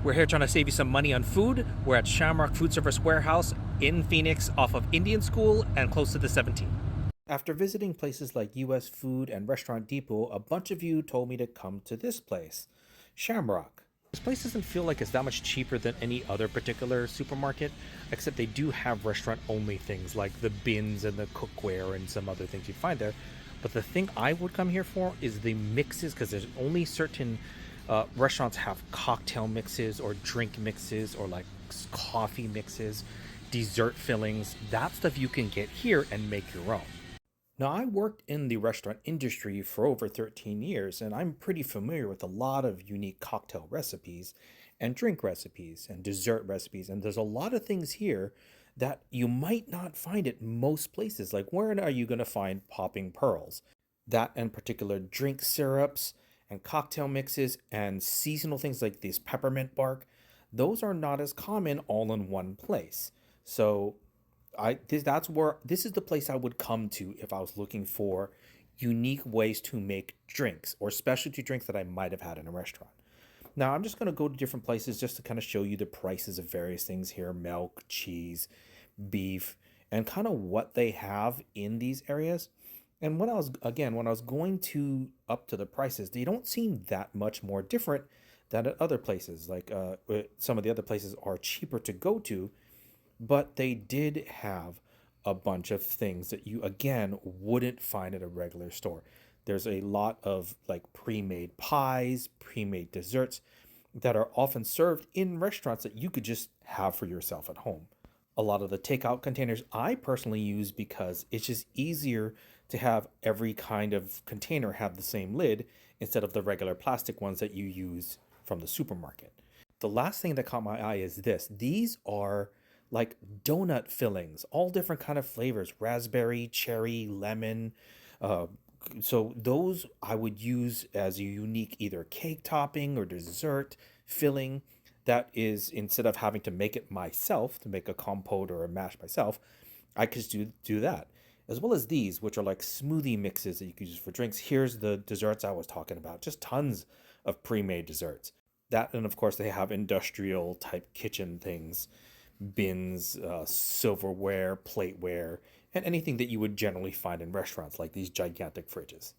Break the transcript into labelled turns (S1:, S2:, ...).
S1: We're here trying to save you some money on food. We're at Shamrock Foodservice Warehouse in Phoenix off of Indian School and close to the 17. After visiting places like US Food and Restaurant Depot, a bunch of you told me to come to this place, Shamrock. This place doesn't feel like it's that much cheaper than any other particular supermarket, except they do have restaurant only things like the bins and the cookware and some other things you'd find there. But the thing I would come here for is the mixes, because there's only certain restaurants have cocktail mixes or drink mixes or like coffee mixes, dessert fillings. That stuff you can get here and make your own. Now, I worked in the restaurant industry for over 13 years, and I'm pretty familiar with a lot of unique cocktail recipes and drink recipes and dessert recipes. And there's a lot of things here that you might not find at most places. Like, where are you going to find popping pearls? That and particular drink syrups and cocktail mixes and seasonal things like this peppermint bark, those are not as common all in one place. So this is the place I would come to if I was looking for unique ways to make drinks or specialty drinks that I might have had in a restaurant. Now, I'm just going to go to different places just to kind of show you the prices of various things here: milk, cheese, beef, and kind of what they have in these areas. And when I was going to up to the prices, they don't seem that much more different than at other places. Like some of the other places are cheaper to go to, but they did have a bunch of things that you again wouldn't find at a regular store. There's a lot of like pre-made pies, pre-made desserts that are often served in restaurants that you could just have for yourself at home. A lot of the takeout containers I personally use because it's just easier to have every kind of container have the same lid instead of the regular plastic ones that you use from the supermarket. The last thing that caught my eye is this. These are like donut fillings, all different kind of flavors: raspberry, cherry, lemon. So those I would use as a unique either cake topping or dessert filling. That is, instead of having to make it myself, to make a compote or a mash myself, I could just do that. As well as these, which are like smoothie mixes that you could use for drinks. Here's the desserts I was talking about, just tons of pre-made desserts. That, and of course they have industrial type kitchen things, bins, silverware, plateware, and anything that you would generally find in restaurants like these gigantic fridges.